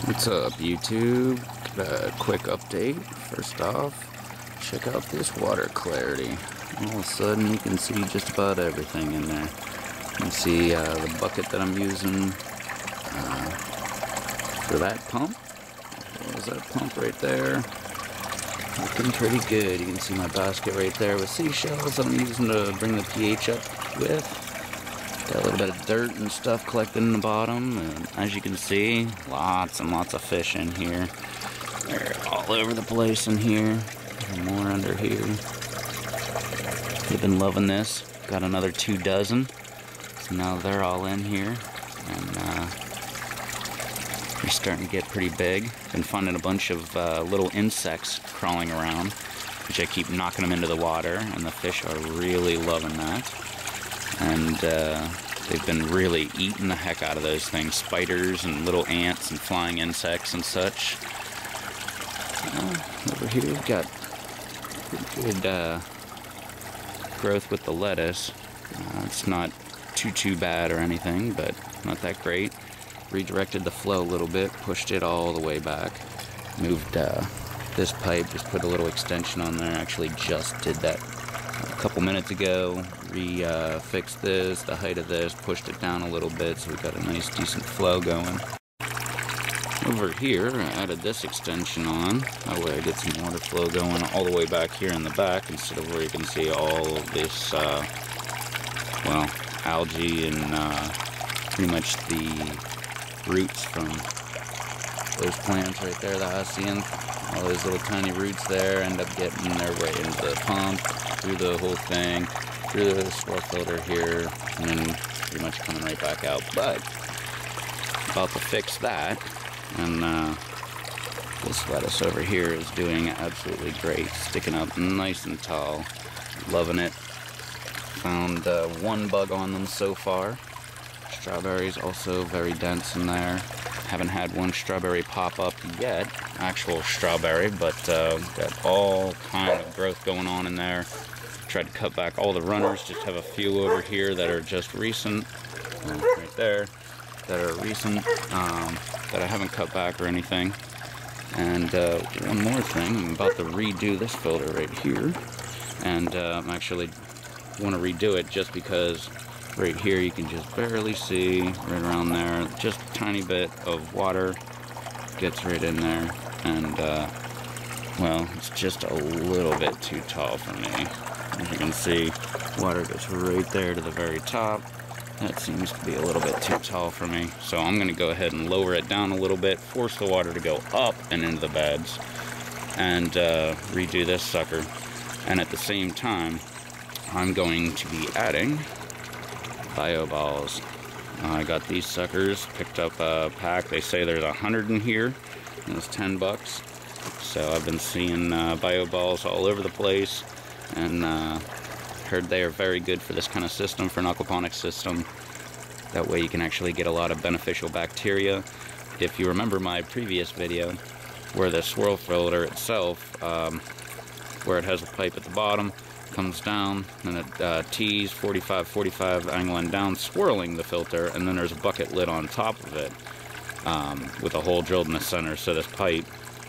What's up, YouTube? Quick update. First off, check out this water clarity. All of a sudden you can see just about everything in there. You can see the bucket that I'm using for that pump. What was that pump right there? Looking pretty good. You can see my basket right there with seashells that I'm using to bring the pH up with. Got a little bit of dirt and stuff collected in the bottom, and as you can see, lots and lots of fish in here. They're all over the place in here. More under here. They've been loving this. Got another 2 dozen. So now they're all in here, and they're starting to get pretty big. Been finding a bunch of little insects crawling around, which I keep knocking them into the water, and the fish are really loving that. And they've been really eating the heck out of those things. Spiders and little ants and flying insects and such. Over here we've got pretty good growth with the lettuce. It's not too bad or anything, but not that great. Redirected the flow a little bit, pushed it all the way back. Moved this pipe, just put a little extension on there. Actually just did that a couple minutes ago. Fixed this, the height of this, pushed it down a little bit so we got a nice decent flow going. Over here I added this extension on, that way I get some water flow going all the way back here in the back instead of where you can see all of this well, algae and pretty much the roots from those plants right there, the hyacinth. All those little tiny roots there end up getting their way into the pump, through the whole thing, through the swirl filter here, and then pretty much coming right back out. But about to fix that, and this lettuce over here is doing absolutely great, sticking up nice and tall. Loving it. Found 1 bug on them so far. Strawberries also very dense in there. Haven't had one strawberry pop up yet, actual strawberry, but got all kind of growth going on in there. Tried to cut back all the runners, just have a few over here that are just recent, right there, that are recent, that I haven't cut back or anything. And one more thing, I'm about to redo this filter right here, and I'm actually want to redo it just because right here you can just barely see right around there, just a tiny bit of water gets right in there, and well, it's just a little bit too tall for me. As you can see, water goes right there to the very top. That seems to be a little bit too tall for me, so I'm going to go ahead and lower it down a little bit, force the water to go up and into the beds, and redo this sucker. And at the same time, I'm going to be adding bio balls. I got these suckers, picked up a pack. They say there's 100 in here, and it's $10. So I've been seeing bio balls all over the place, and heard they are very good for this kind of system, for an aquaponics system. That way you can actually get a lot of beneficial bacteria. If you remember my previous video, where the swirl filter itself, where it has a pipe at the bottom, comes down, and it tees 45 angling down, swirling the filter, and then there's a bucket lid on top of it with a hole drilled in the center. So this pipe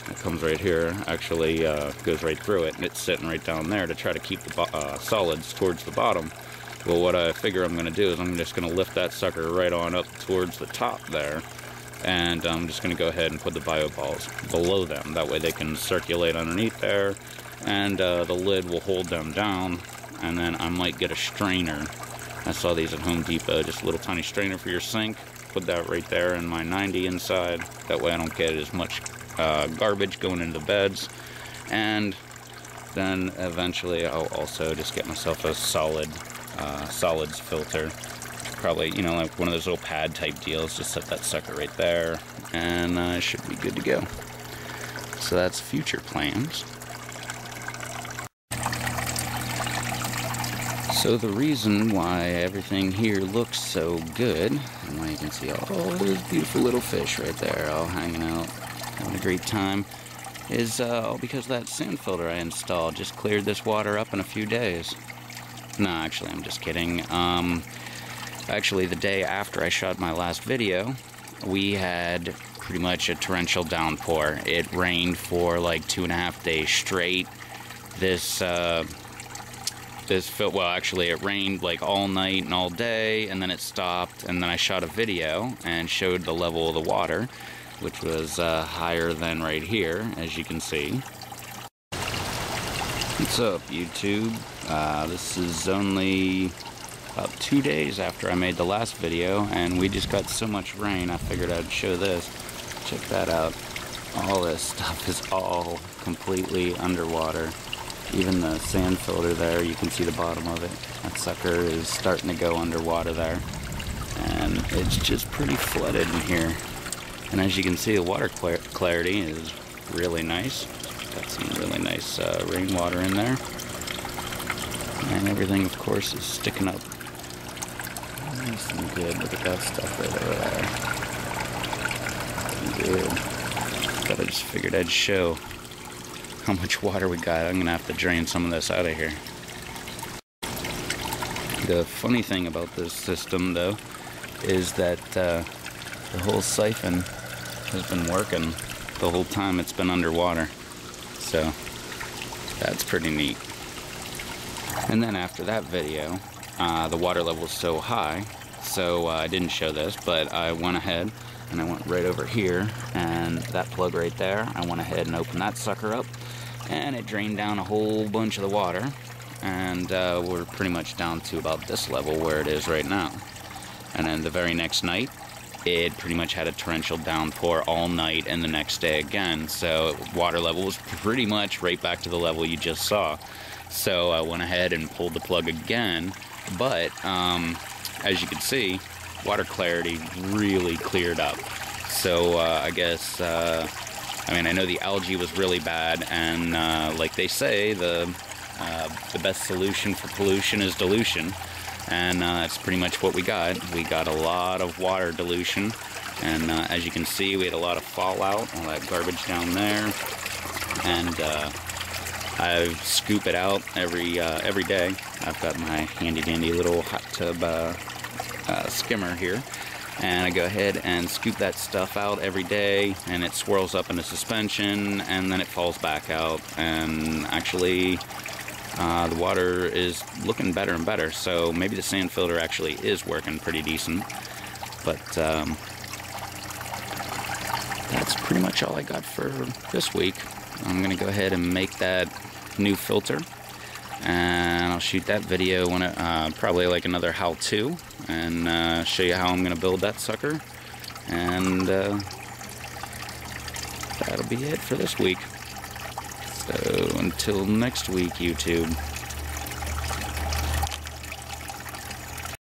that comes right here actually goes right through it, and it's sitting right down there to try to keep the solids towards the bottom. Well, what I figure I'm going to do is I'm just going to lift that sucker right on up towards the top there, and I'm just going to go ahead and put the bio balls below them. That way they can circulate underneath there, and the lid will hold them down. And then I might get a strainer. I saw these at Home Depot, just a little tiny strainer for your sink. Put that right there in my 90 inside. That way I don't get as much garbage going into the beds. And then eventually I'll also just get myself a solids filter. Probably, you know, like one of those little pad type deals. Just set that sucker right there, and I should be good to go. So that's future plans. So the reason why everything here looks so good, and why you can see all those beautiful little fish right there all hanging out, having a great time, is all because that sand filter I installed just cleared this water up in a few days. No, actually, I'm just kidding. Actually, the day after I shot my last video, we had pretty much a torrential downpour. It rained for like 2.5 days straight. Well, actually it rained like all night and all day, and then it stopped, and then I shot a video and showed the level of the water, which was higher than right here, as you can see. What's up, YouTube? This is only about 2 days after I made the last video, and we just got so much rain, I figured I'd show this. Check that out. All this stuff is all completely underwater. Even the sand filter there, you can see the bottom of it. That sucker is starting to go underwater there. And it's just pretty flooded in here. And as you can see, the water clarity is really nice. Got some really nice rainwater in there. And everything, of course, is sticking up nice and good. Look at that stuff right over there. Good. But I just figured I'd show how much water we got. I'm gonna have to drain some of this out of here. The funny thing about this system, though, is that the whole siphon has been working the whole time it's been underwater. So that's pretty neat. And then after that video, the water level was so high, so I didn't show this, but I went ahead and I went right over here, and that plug right there, I went ahead and opened that sucker up, and it drained down a whole bunch of the water, and we're pretty much down to about this level where it is right now. And then the very next night, it pretty much had a torrential downpour all night, and the next day again, so water level was pretty much right back to the level you just saw. So I went ahead and pulled the plug again, but as you can see, water clarity really cleared up. So I guess, I mean, I know the algae was really bad, and like they say, the best solution for pollution is dilution, and that's pretty much what we got. We got a lot of water dilution, and as you can see, we had a lot of fallout, all that garbage down there, and I scoop it out every day. I've got my handy dandy little hot tub skimmer here, and I go ahead and scoop that stuff out every day, and it swirls up into suspension, and then it falls back out, and actually the water is looking better and better, so maybe the sand filter actually is working pretty decent. But that's pretty much all I got for this week. I'm gonna go ahead and make that new filter, and I'll shoot that video when it, probably like another how-to, and show you how I'm gonna build that sucker, and that'll be it for this week. So until next week, YouTube.